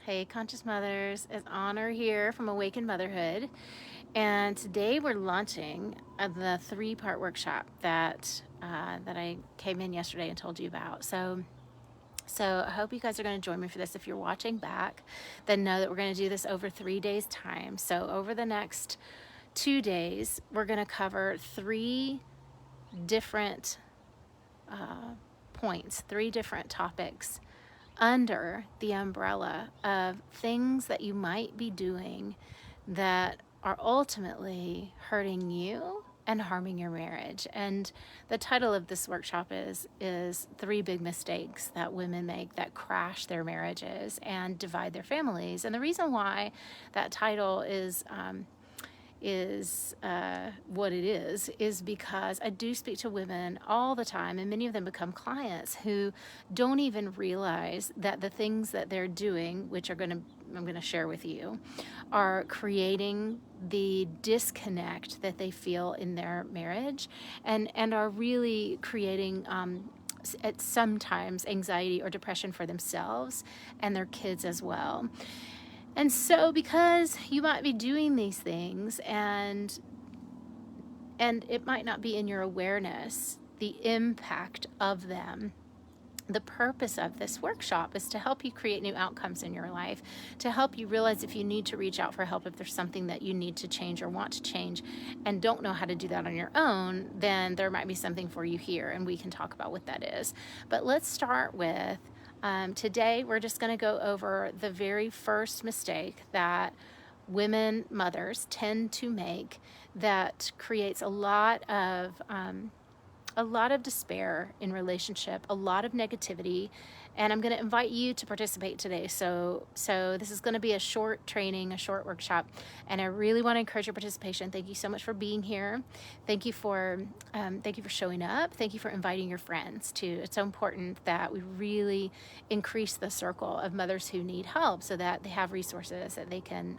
Hey, Conscious Mothers, it's Honor here from Awakened Motherhood. And today we're launching the 3-part workshop that I came in yesterday and told you about. So I hope you guys are going to join me for this. If you're watching back, then know that we're going to do this over 3 days' time. So over the next 2 days, we're going to cover 3 different points, 3 different topics under the umbrella of things that you might be doing that are ultimately hurting you and harming your marriage. And the title of this workshop is 3 big mistakes that women make that crash their marriages and divide their families. And the reason why that title is what it is because I do speak to women all the time, and many of them become clients who don't even realize that the things that they're doing, which I'm going to share with you, are creating the disconnect that they feel in their marriage, and are really creating at sometimes anxiety or depression for themselves and their kids as well. And so because you might be doing these things and it might not be in your awareness, the impact of them, the purpose of this workshop is to help you create new outcomes in your life, to help you realize if you need to reach out for help, if there's something that you need to change or want to change and don't know how to do that on your own, then there might be something for you here, and we can talk about what that is. But let's start with today we're just going to go over the very first mistake that women mothers tend to make that creates a lot of despair in relationship, a lot of negativity, and I'm going to invite you to participate today. So this is going to be a short training, a short workshop, and I really want to encourage your participation. Thank you so much for being here. Thank you for showing up. Thank you for inviting your friends too. It's so important that we really increase the circle of mothers who need help, so that they have resources that they can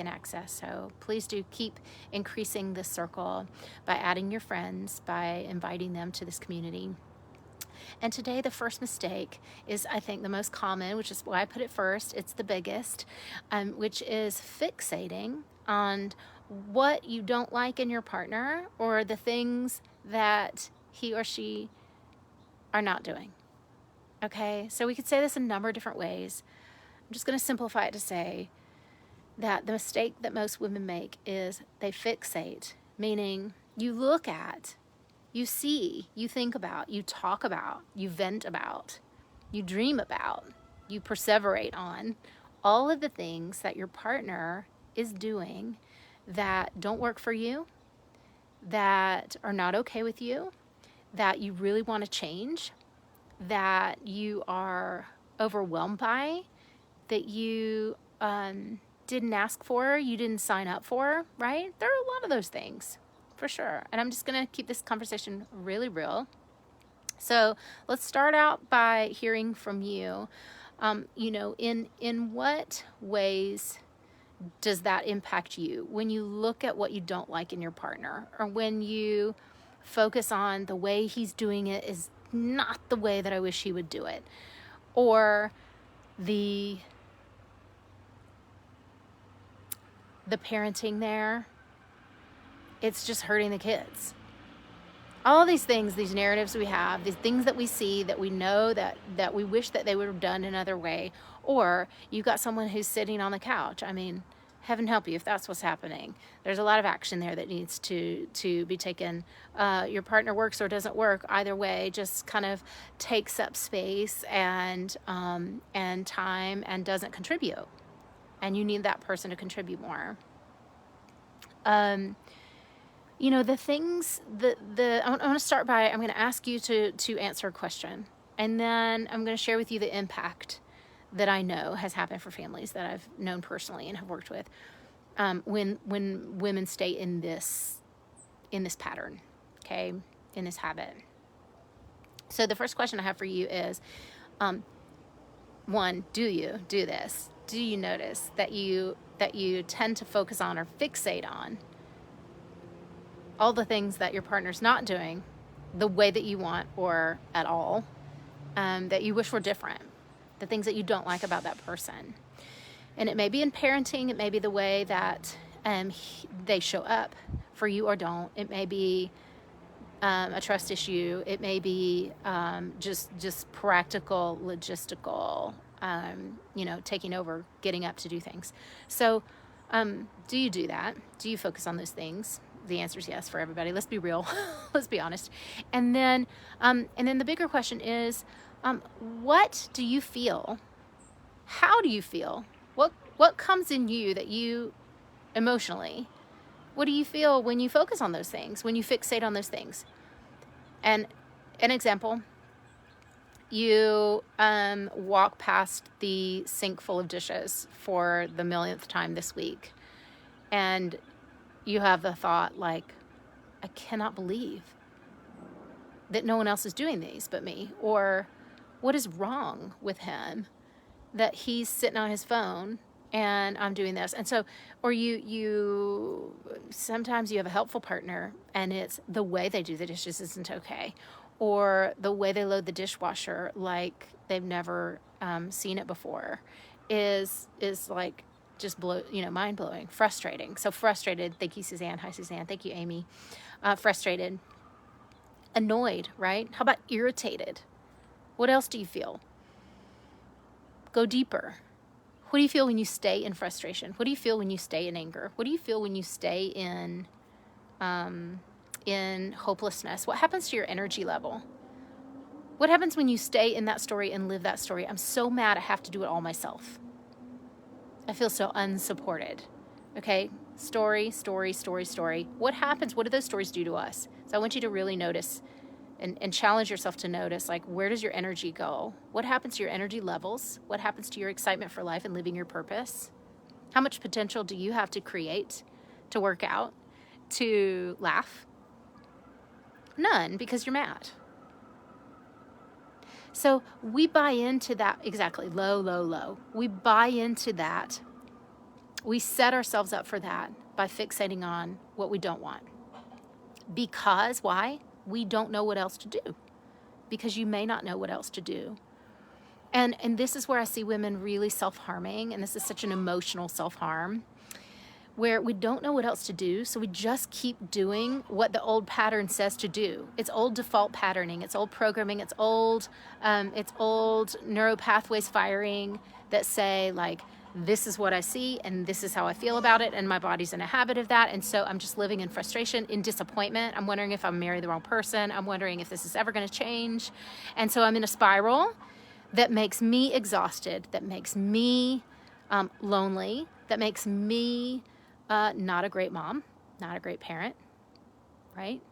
access. So please do keep increasing this circle by adding your friends, by inviting them to this community. And today, the first mistake is, I think, the most common, which is why I put it first. It's the biggest, which is fixating on what you don't like in your partner or the things that he or she are not doing. Okay, so we could say this in a number of different ways. I'm just going to simplify it to say that the mistake that most women make is they fixate, meaning you look at, you see, you think about, you talk about, you vent about, you dream about, you perseverate on all of the things that your partner is doing that don't work for you, that are not okay with you, that you really want to change, that you are overwhelmed by, that you didn't ask for, you didn't sign up for, right? There are a lot of those things, for sure. And I'm just going to keep this conversation really real. So let's start out by hearing from you. In what ways does that impact you when you look at what you don't like in your partner, or when you focus on the way he's doing it is not the way that I wish he would do it, or the parenting there, it's just hurting the kids. All these things, these narratives we have, these things that we see, that we know that we wish that they would have done another way. Or you've got someone who's sitting on the couch. I mean, heaven help you if that's what's happening. There's a lot of action there that needs to be taken. Your partner works or doesn't work, either way, just kind of takes up space and time and doesn't contribute. And you need that person to contribute more. The things I want to start by, I'm going to ask you to answer a question, and then I'm going to share with you the impact that I know has happened for families that I've known personally and have worked with, when women stay in this pattern, okay, in this habit. So the first question I have for you is, one, do you do this? Do you notice that you tend to focus on or fixate on all the things that your partner's not doing the way that you want, or at all, that you wish were different? the things that you don't like about that person. And it may be in parenting, it may be the way that they show up for you or don't. It may be a trust issue. It may be just practical, logistical, taking over, getting up to do things. So do you do that? Do you focus on those things? The answer is yes for everybody. Let's be real. Let's be honest. And then the bigger question is, what do you feel? How do you feel? What comes in you that you emotionally? What do you feel when you focus on those things? When you fixate on those things? And an example, you walk past the sink full of dishes for the millionth time this week, and you have the thought like, I cannot believe that no one else is doing these but me. Or what is wrong with him that he's sitting on his phone and I'm doing this? And so, or you sometimes you have a helpful partner and it's the way they do the dishes isn't okay, or the way they load the dishwasher like they've never seen it before is like just mind blowing, frustrating. So frustrated. Thank you, Suzanne. Hi, Suzanne. Thank you, Amy. Frustrated, annoyed, right? How about irritated? What else do you feel? Go deeper. What do you feel when you stay in frustration? What do you feel when you stay in anger? What do you feel when you stay in hopelessness? What happens to your energy level? What happens when you stay in that story and live that story? I'm so mad I have to do it all myself. I feel so unsupported. Okay? Story. What happens? What do those stories do to us? So I want you to really notice and challenge yourself to notice, like, where does your energy go? What happens to your energy levels? What happens to your excitement for life and living your purpose? How much potential do you have to create, to work out, to laugh? None, because you're mad. So we buy into that, exactly, low. We buy into that. We set ourselves up for that by fixating on what we don't want. Because, why? We don't know what else to do. Because you may not know what else to do. And this is where I see women really self-harming, and this is such an emotional self-harm, where we don't know what else to do, so we just keep doing what the old pattern says to do. It's old default patterning, it's old programming, it's old neural pathways firing that say, like, this is what I see and this is how I feel about it, and my body's in a habit of that, and so I'm just living in frustration, in disappointment. I'm wondering if I'm marrying the wrong person. I'm wondering if this is ever going to change. And so I'm in a spiral that makes me exhausted, that makes me lonely, that makes me not a great mom, not a great parent, right?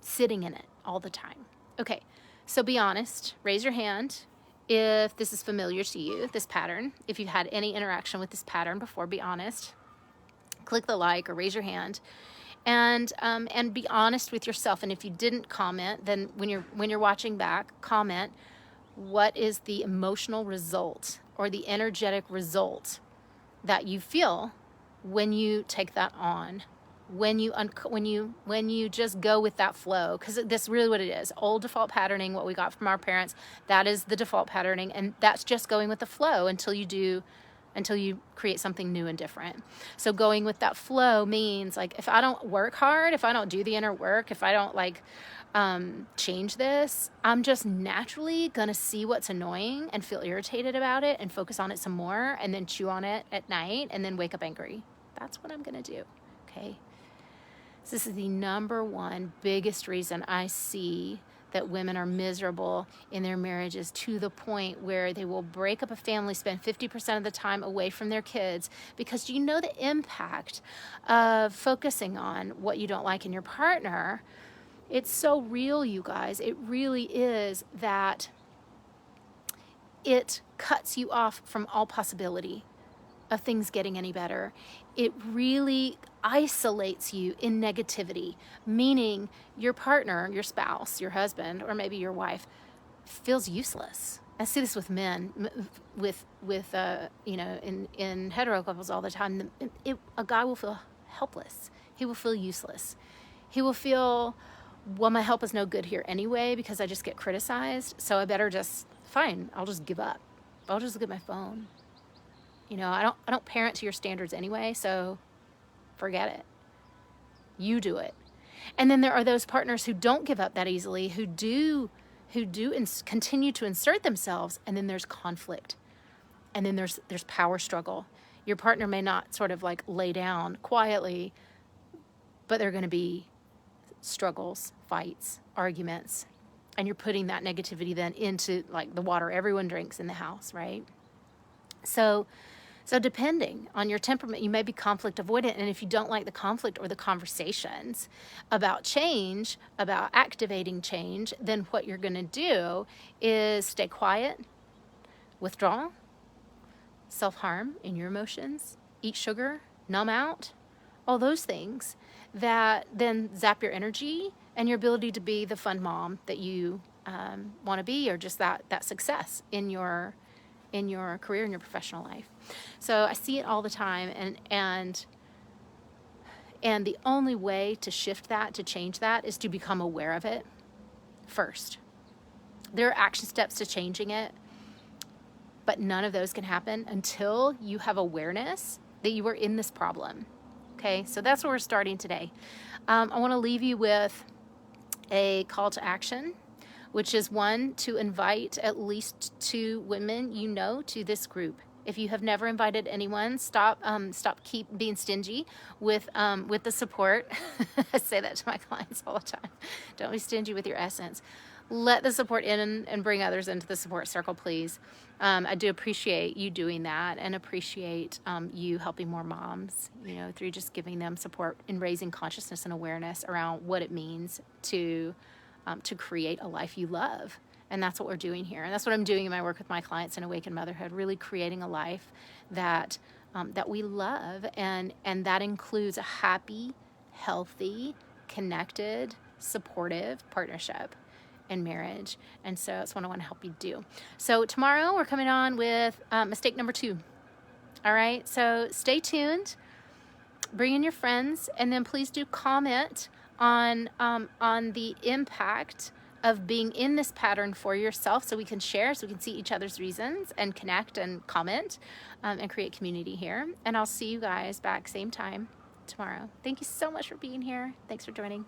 Sitting in it all the time. Okay, so be honest. Raise your hand if this is familiar to you, this pattern. If you've had any interaction with this pattern before, be honest. Click the like or raise your hand, and be honest with yourself. And if you didn't comment, then when you're watching back, comment. What is the emotional result or the energetic result that you feel when you take that on, when you just go with that flow? Because that's really what it is. Old default patterning, what we got from our parents, that is the default patterning, and that's just going with the flow until you create something new and different. So going with that flow means, like, if I don't work hard, if I don't do the inner work, if I don't change this, I'm just naturally gonna see what's annoying and feel irritated about it and focus on it some more, and then chew on it at night and then wake up angry. That's what I'm gonna do. Okay, so this is the number one biggest reason I see that women are miserable in their marriages, to the point where they will break up a family, spend 50% of the time away from their kids. Because do you know the impact of focusing on what you don't like in your partner? It's so real, you guys. It really is, that it cuts you off from all possibility of things getting any better. It really isolates you in negativity, meaning your partner, your spouse, your husband, or maybe your wife feels useless. I see this with men, in hetero couples all the time. A guy will feel helpless. He will feel useless. He will feel, well, my help is no good here anyway because I just get criticized, so I better just fine, I'll just give up. I'll just look at my phone. You know, I don't parent to your standards anyway, so forget it. You do it. And then there are those partners who don't give up that easily, who do continue to insert themselves, and then there's conflict. And then there's power struggle. Your partner may not sort of like lay down quietly, but there are going to be struggles, fights, arguments, and you're putting that negativity then into like the water everyone drinks in the house, right? So depending on your temperament, you may be conflict avoidant. And if you don't like the conflict or the conversations about change, about activating change, then what you're going to do is stay quiet, withdraw, self-harm in your emotions, eat sugar, numb out, all those things that then zap your energy and your ability to be the fun mom that you want to be, or just that success in your career, in your professional life. So I see it all the time, and the only way to shift that, to change that, is to become aware of it first. There are action steps to changing it, but none of those can happen until you have awareness that you are in this problem. Okay, so that's where we're starting today. I want to leave you with a call to action, which is one, to invite at least 2 women you know to this group. If you have never invited anyone, stop keep being stingy with the support. I say that to my clients all the time. Don't be stingy with your essence. Let the support in and bring others into the support circle, please. I do appreciate you doing that, and appreciate you helping more moms, you know, through just giving them support in raising consciousness and awareness around what it means to create a life you love. And that's what we're doing here. And that's what I'm doing in my work with my clients in Awakened Motherhood, really creating a life that we love. And that includes a happy, healthy, connected, supportive partnership and marriage. And so that's what I want to help you do. So tomorrow we're coming on with mistake number 2. All right. So stay tuned, bring in your friends, and then please do comment on the impact of being in this pattern for yourself, so we can share, so we can see each other's reasons and connect and comment and create community here. And I'll see you guys back same time tomorrow. Thank you so much for being here. Thanks for joining.